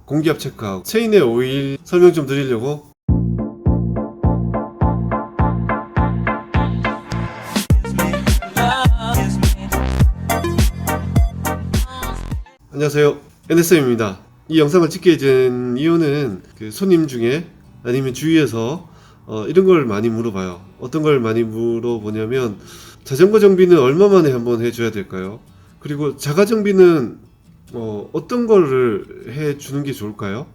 공기압 체크하고 체인의 오일 설명 좀 드리려고. 안녕하세요, NSM입니다. 이 영상을 찍게 된 이유는 그 손님 중에 아니면 주위에서 이런 걸 많이 물어봐요. 어떤 걸 많이 물어보냐면 자전거 정비는 얼마 만에 한번 해줘야 될까요? 그리고 자가 정비는 어떤 거를 해주는 게 좋을까요?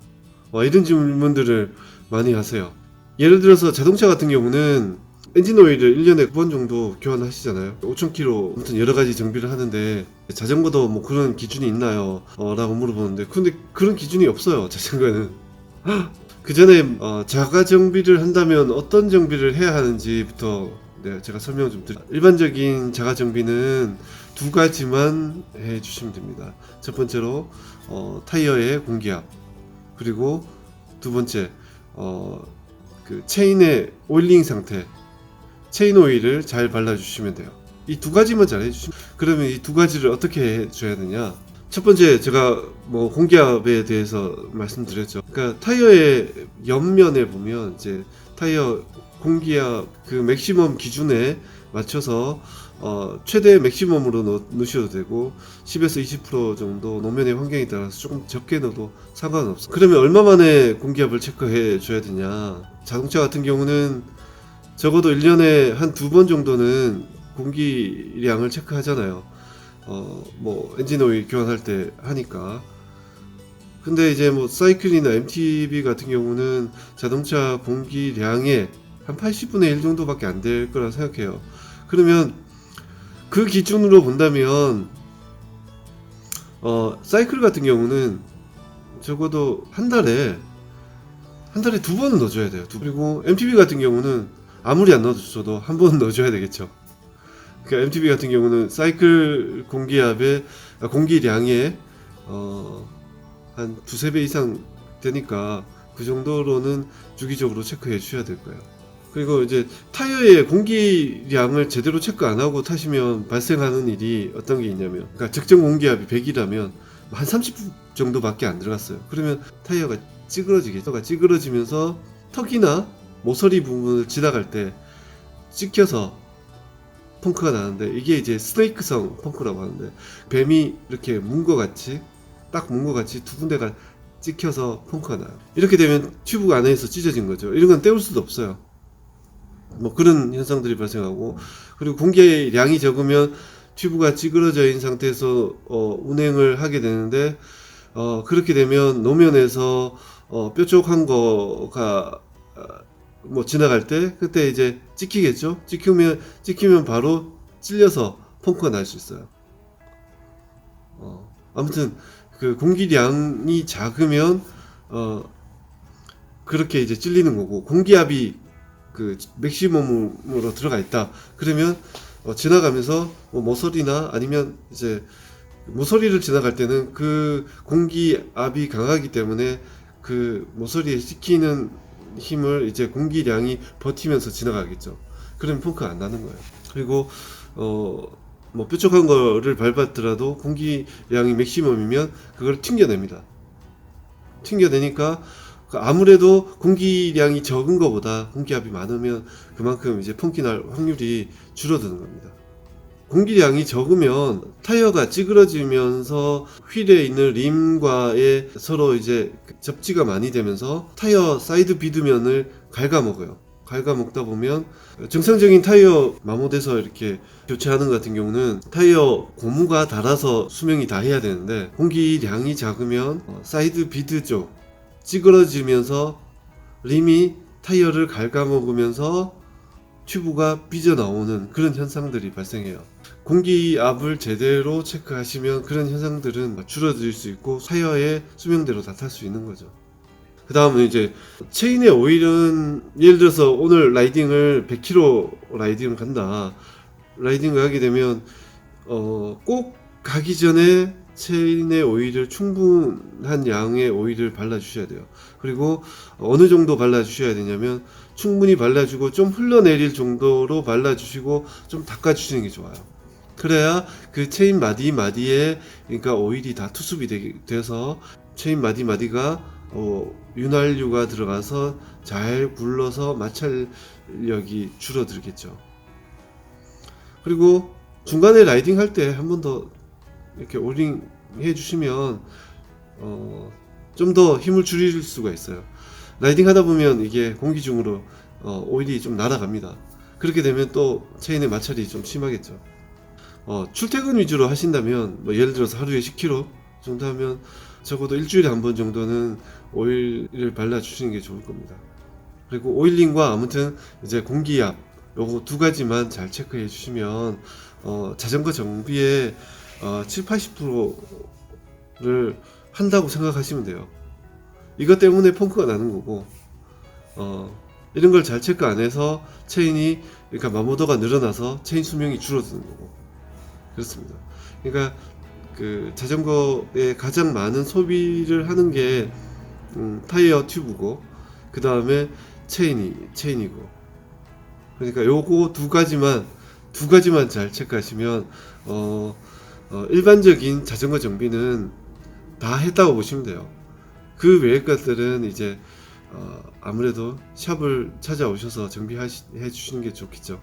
이런 질문들을 많이 하세요. 예를 들어서 자동차 같은 경우는 엔진 오일을 1년에 9번 정도 교환하시잖아요. 5,000km 아무튼 여러 가지 정비를 하는데 자전거도 뭐 그런 기준이 있나요? 라고 물어보는데 근데 그런 기준이 없어요, 자전거는. 그 전에 자가 정비를 한다면 어떤 정비를 해야 하는지부터 제가 설명 좀 드릴게요. 일반적인 자가 정비는 두 가지만 해 주시면 됩니다. 첫 번째로 타이어의 공기압, 그리고 두 번째 그 체인의 오일링 상태, 체인 오일을 잘 발라주시면 돼요. 이 두 가지만 잘 해주시면. 그러면 이 두 가지를 어떻게 해줘야 되냐? 첫 번째, 제가 뭐 공기압에 대해서 말씀드렸죠. 그러니까 타이어의 옆면에 보면 이제 타이어 공기압 그 맥시멈 기준에 맞춰서 최대 맥시멈으로 넣으셔도 되고 10에서 20% 정도 노면의 환경에 따라서 조금 적게 넣어도 상관없어. 그러면 얼마 만에 공기압을 체크해 줘야 되냐? 자동차 같은 경우는 적어도 1년에 한 두 번 정도는 공기량을 체크하잖아요. 뭐 엔진 오일 교환할 때 하니까. 근데 이제 뭐 사이클이나 MTB 같은 경우는 자동차 공기량의 한 80분의 1 정도밖에 안 될 거라 생각해요. 그러면 그 기준으로 본다면 사이클 같은 경우는 적어도 한 달에 두 번은 넣어줘야 돼요. 그리고 MTB 같은 경우는 아무리 안 넣어줘도 한 번은 넣어줘야 되겠죠. 그러니까 MTB 같은 경우는 사이클 공기압의 공기량의 한 두세 배 이상 되니까 그 정도로는 주기적으로 체크해 주셔야 될 거예요. 그리고 이제 타이어의 공기량을 제대로 체크 안 하고 타시면 발생하는 일이 어떤 게 있냐면, 그러니까 적정 공기압이 100이라면 한 30 정도밖에 안 들어갔어요. 그러면 타이어가 찌그러지겠죠. 찌그러지면서 턱이나 모서리 부분을 지나갈 때 찍혀서 펑크가 나는데, 이게 이제 스네이크성 펑크라고 하는데, 뱀이 이렇게 문 거 같이, 딱 문 거 같이 두 군데가 찍혀서 펑크가 나요. 이렇게 되면 튜브 안에서 찢어진 거죠. 이런 건 떼울 수도 없어요. 뭐 그런 현상들이 발생하고, 그리고 공기량이 적으면 튜브가 찌그러져 있는 상태에서 운행을 하게 되는데, 그렇게 되면 노면에서 뾰족한 거가 뭐 지나갈 때 그때 이제 찍히겠죠. 찍히면 바로 찔려서 펑크가 날 수 있어요. 아무튼 그 공기량이 작으면 그렇게 이제 찔리는 거고, 공기압이 그 맥시멈으로 들어가 있다 그러면 지나가면서 뭐 모서리나 아니면 이제 모서리를 지나갈 때는 그 공기압이 강하기 때문에 그 모서리에 찍히는 힘을 이제 공기량이 버티면서 지나가겠죠. 그러면 펑크가 안 나는 거예요. 그리고 뭐 뾰족한 거를 밟았더라도 공기량이 맥시멈이면 그걸 튕겨냅니다. 튕겨내니까 아무래도 공기량이 적은 것보다 공기압이 많으면 그만큼 이제 펑크 날 확률이 줄어드는 겁니다. 공기량이 적으면 타이어가 찌그러지면서 휠에 있는 림과의 서로 이제 접지가 많이 되면서 타이어 사이드 비드면을 갉아먹어요. 갉아먹다 보면 정상적인 타이어 마모돼서 이렇게 교체하는 것 같은 경우는 타이어 고무가 닳아서 수명이 다 해야 되는데, 공기량이 작으면 사이드 비드 쪽 찌그러지면서 림이 타이어를 갉아먹으면서 튜브가 삐져나오는 그런 현상들이 발생해요. 공기압을 제대로 체크하시면 그런 현상들은 줄어들 수 있고 타이어의 수명대로 다 탈 수 있는 거죠. 그 다음은 이제 체인의 오일은, 예를 들어서 오늘 라이딩을 100km 라이딩을 간다. 라이딩을 하게 되면 꼭 가기 전에 체인의 오일을 충분한 양의 오일을 발라주셔야 돼요. 그리고 어느 정도 발라주셔야 되냐면 충분히 발라주고 좀 흘러내릴 정도로 발라주시고 좀 닦아주시는 게 좋아요. 그래야 그 체인 마디마디에 그러니까 오일이 다 투습이 돼서 체인 마디마디가 윤활유가 들어가서 잘 굴러서 마찰력이 줄어들겠죠. 그리고 중간에 라이딩 할 때 한 번 더 이렇게 오링 해주시면 좀 더 힘을 줄일 수가 있어요. 라이딩 하다 보면 이게 공기 중으로 오일이 좀 날아갑니다. 그렇게 되면 또 체인의 마찰이 좀 심하겠죠. 출퇴근 위주로 하신다면 뭐 예를 들어서 하루에 10km 정도 하면 적어도 일주일에 한 번 정도는 오일을 발라 주시는 게 좋을 겁니다. 그리고 오일링과 아무튼 이제 공기압 요거 두 가지만 잘 체크해 주시면 자전거 정비의 7, 80%를 한다고 생각하시면 돼요. 이것 때문에 펑크가 나는 거고 이런 걸 잘 체크 안 해서 체인이 그러니까 마모도가 늘어나서 체인 수명이 줄어드는 거고 그렇습니다. 그러니까 그 자전거에 가장 많은 소비를 하는 게 타이어 튜브고 그 다음에 체인이고 그러니까 요거 두 가지만 잘 체크하시면 일반적인 자전거 정비는 다 했다고 보시면 돼요. 그 외의 것들은 이제 아무래도 샵을 찾아오셔서 정비해 주시는 게 좋겠죠.